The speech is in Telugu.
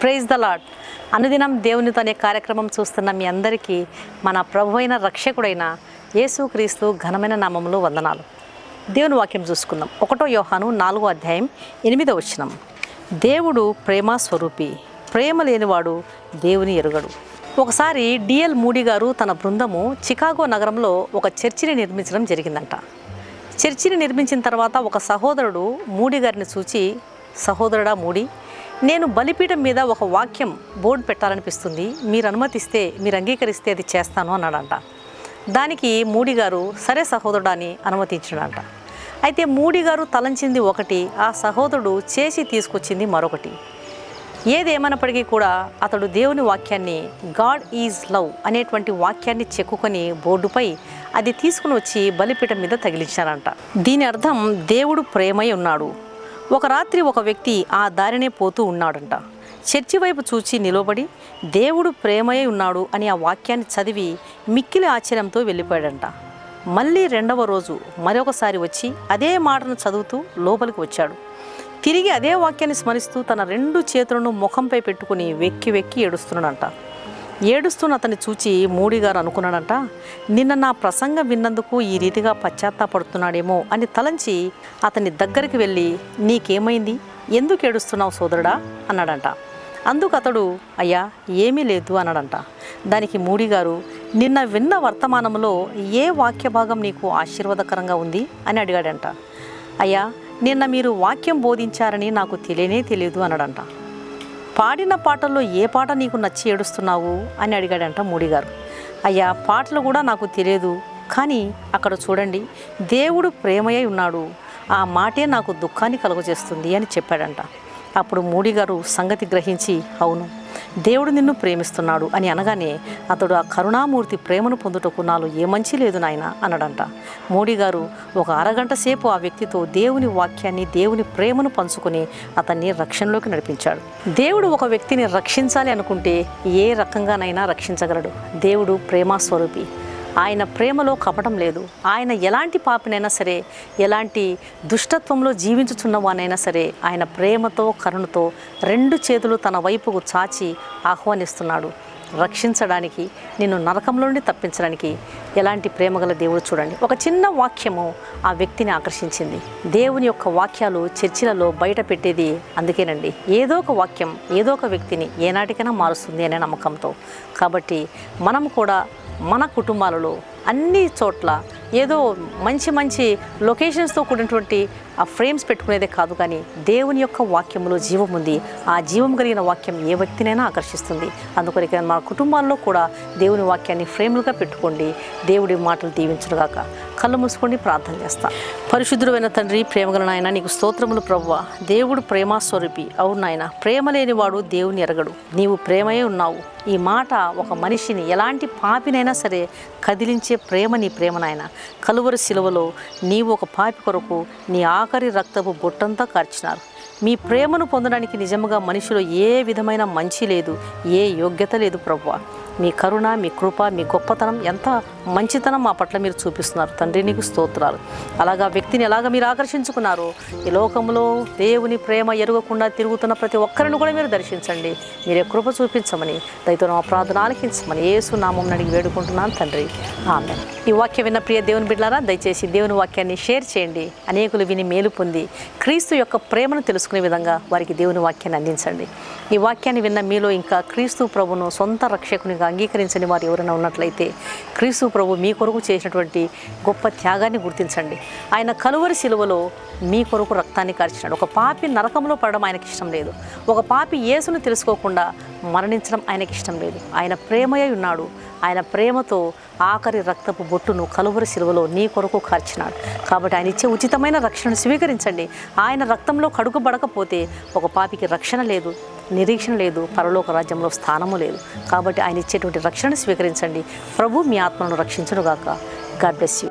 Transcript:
Praise the lord. అనుదినం దేవునితో అనే కార్యక్రమం చూస్తున్న మీ అందరికీ మన ప్రభువైన రక్షకుడైన యేసుక్రీస్తు ఘనమైన నామములో వందనాలు. దేవుని వాక్యం చూసుకుందాం. 1 యోహాను 4వ అధ్యాయం 8వ వచనం. దేవుడు ప్రేమ స్వరూపి, ప్రేమ లేనివాడు దేవుని ఎరుగడు. ఒకసారి డిఎల్ మూడీ గారు తన బృందము చికాగో నగరంలో ఒక చర్చిని నిర్మించడం జరిగిందంట. చర్చిని నిర్మించిన తర్వాత ఒక సహోదరుడు మూడీ గారిని చూచి, సహోదరుడా మూడీ, నేను బలిపీఠం మీద ఒక వాక్యం బోర్డు పెట్టాలనిపిస్తుంది, మీరు అనుమతిస్తే, మీరు అంగీకరిస్తే అది చేస్తాను అన్నాడంట. దానికి మూడీ గారు సరే సహోదరుడా అని అనుమతించాడంట. అయితే మూడీ గారు తలంచింది ఒకటి, ఆ సహోదరుడు చేసి తీసుకొచ్చింది మరొకటి. ఏదేమైనప్పటికీ కూడా అతడు దేవుని వాక్యాన్ని, గాడ్ ఈజ్ లవ్ అనేటువంటి వాక్యాన్ని చెక్కుకొని బోర్డుపై అది తీసుకుని వచ్చి బలిపీఠం మీద తగిలించారంట. దీని అర్థం దేవుడు ప్రేమై ఉన్నాడు. ఒక రాత్రి ఒక వ్యక్తి ఆ దారినే పోతూ ఉన్నాడంట. చర్చి వైపు చూచి నిలబడి దేవుడు ప్రేమై ఉన్నాడు అని ఆ వాక్యాన్ని చదివి మిక్కిలి ఆశ్చర్యంతో వెళ్ళిపోయాడంట. మళ్ళీ రెండవ రోజు మరొకసారి వచ్చి అదే మాటను చదువుతూ లోపలికి వచ్చాడు. తిరిగి అదే వాక్యాన్ని స్మరిస్తూ తన 2 చేతులను ముఖంపై పెట్టుకుని వెక్కి వెక్కి ఏడుస్తున్నాడంట. ఏడుస్తున్న అతన్ని చూచి మూడీ గారు అనుకున్నాడంట, నిన్న నా ప్రసంగం విన్నందుకు ఈ రీతిగా పశ్చాత్తాపడుతున్నాడేమో అని తలంచి అతని దగ్గరికి వెళ్ళి, నీకేమైంది, ఎందుకు ఏడుస్తున్నావు సోదరుడా అన్నాడంట. అందుకు అతడు, అయ్యా ఏమీ లేదు అన్నాడంట. దానికి మూడీ గారు, నిన్న విన్న వర్తమానంలో ఏ వాక్య భాగం నీకు ఆశీర్వాదకరంగా ఉంది అని అడిగాడంట. అయ్యా నిన్న మీరు వాక్యం బోధించారని నాకు తెలియదు అన్నాడంట. పాడిన పాటల్లో ఏ పాట నీకు నచ్చి ఏడుస్తున్నావు అని అడిగాడంట మూడీ గారు. అయ్యా పాటలు కూడా నాకు తెలియదు, కానీ అక్కడ చూడండి దేవుడు ప్రేమయ్య ఉన్నాడు, ఆ మాటే నాకు దుఃఖాన్ని కలుగజేస్తుంది అని చెప్పాడంట. అప్పుడు మూడీ గారు సంగతి గ్రహించి, అవును దేవుడు నిన్ను ప్రేమిస్తున్నాడు అని అనగానే అతడు ఆ కరుణామూర్తి ప్రేమను పొందుటకు నాలో ఏ మంచి లేదు నాయన అన్నాడంట. మూడీ గారు ఒక అరగంట సేపు ఆ వ్యక్తితో దేవుని వాక్యాన్ని, దేవుని ప్రేమను పంచుకొని అతన్ని రక్షణలోకి నడిపించాడు. దేవుడు ఒక వ్యక్తిని రక్షించాలి అనుకుంటే ఏ రకంగానైనా రక్షించగలడు. దేవుడు ప్రేమ స్వరూపి. ఆయన ప్రేమలో కపటం లేదు. ఆయన ఎలాంటి పాపినైనా సరే, ఎలాంటి దుష్టత్వంలో జీవించుచున్న వానైనా సరే ఆయన ప్రేమతో, కరుణతో 2 చేతులు తన వైపుకు చాచి ఆహ్వానిస్తున్నాడు రక్షించడానికి, నిన్ను నరకంలో నుండి తప్పించడానికి. ఎలాంటి ప్రేమగల దేవుడు చూడండి. ఒక చిన్న వాక్యము ఆ వ్యక్తిని ఆకర్షించింది. దేవుని యొక్క వాక్యాలు చర్చిలలో బయట పెట్టేది అందుకేనండి. ఏదో ఒక వాక్యం ఏదో ఒక వ్యక్తిని ఏనాటికైనా మారుస్తుంది అనే నమ్మకంతో. కాబట్టి మనం కూడా మన కుటుంబాలలో అన్ని చోట్ల ఏదో మంచి లొకేషన్స్తో కూడినటువంటి ఆ ఫ్రేమ్స్ పెట్టుకునేదే కాదు, కానీ దేవుని యొక్క వాక్యంలో జీవం ఉంది. ఆ జీవం కలిగిన వాక్యం ఏ వ్యక్తినైనా ఆకర్షిస్తుంది. అందుకొరకే మన కుటుంబాల్లో కూడా దేవుని వాక్యాన్ని ఫ్రేమ్లుగా పెట్టుకోండి. దేవుడి మాటలు దీవించునుగాక. కళ్ళు మూసుకొని ప్రార్థన చేస్తా. పరిశుద్ధుడైన తండ్రి, ప్రేమగల నాయన, నీకు స్తోత్రములు ప్రభువా. దేవుడు ప్రేమ స్వరూపి. అవును నాయన, ప్రేమ లేనివాడు దేవుని ఎరగడు. నీవు ప్రేమయే ఉన్నావు. ఈ మాట ఒక మనిషిని, ఎలాంటి పాపినైనా సరే కదిలించే ప్రేమ నీ ప్రేమ నాయన. కలువరి శిలువలో నీవు ఒక పాపి కొరకు నీ ఆఖరి రక్తపు బొట్టంతా కార్చినారు. మీ ప్రేమను పొందడానికి నిజంగా మనిషిలో ఏ విధమైన మంచి లేదు, ఏ యోగ్యత లేదు ప్రభువా. మీ కరుణ, మీ కృప, మీ గొప్పతనం, ఎంత మంచితనం మా పట్ల మీరు చూపిస్తున్నారు తండ్రి, నీకు స్తోత్రాలు. అలాగా వ్యక్తిని ఎలాగ మీరు ఆకర్షించుకున్నారో ఈ లోకంలో దేవుని ప్రేమ ఎరుగకుండా తిరుగుతున్న ప్రతి ఒక్కరిని కూడా మీరు దర్శించండి. మీరే కృప చూపించమని, దయతో మా ప్రార్థన ఆలకించమని యేసు నామం అడిగి వేడుకుంటున్నాను తండ్రి, ఆమేన్. ఈ వాక్యం విన్న ప్రియ దేవుని బిడ్డలారా, దయచేసి దేవుని వాక్యాన్ని షేర్ చేయండి. అనేకులు విని మేలు పొంది క్రీస్తు యొక్క ప్రేమను తెలుసుకునే విధంగా వారికి దేవుని వాక్యాన్ని అందించండి. ఈ వాక్యాన్ని విన్న మీలో ఇంకా క్రీస్తు ప్రభును సొంత రక్షకునిగా అంగీకరించని వారు ఎవరైనా ఉన్నట్లయితే క్రీస్తు ప్రభు మీ కొరకు చేసినటువంటి గొప్ప త్యాగాన్ని గుర్తించండి. ఆయన కలువరి శిలువలో మీ కొరకు రక్తాన్ని కార్చినాడు. ఒక పాపి నరకంలో పడడం ఆయనకి ఇష్టం లేదు. ఒక పాపి యేసును తెలుసుకోకుండా మరణించడం ఆయనకి ఇష్టం లేదు. ఆయన ప్రేమయ్య ఉన్నాడు. ఆయన ప్రేమతో ఆఖరి రక్తపు బొట్టును కలువరి శిలువలో నీ కొరకు కార్చినాడు. కాబట్టి ఆయన ఇచ్చే ఉచితమైన రక్షణను స్వీకరించండి. ఆయన రక్తంలో కడుగుబడకపోతే ఒక పాపికి రక్షణ లేదు, నిరీక్షణ లేదు, పరలోక రాజ్యంలో స్థానము లేదు. కాబట్టి ఆయన ఇచ్చేటువంటి రక్షణను స్వీకరించండి. ప్రభు మీ ఆత్మను రక్షించునుగాక. God bless you.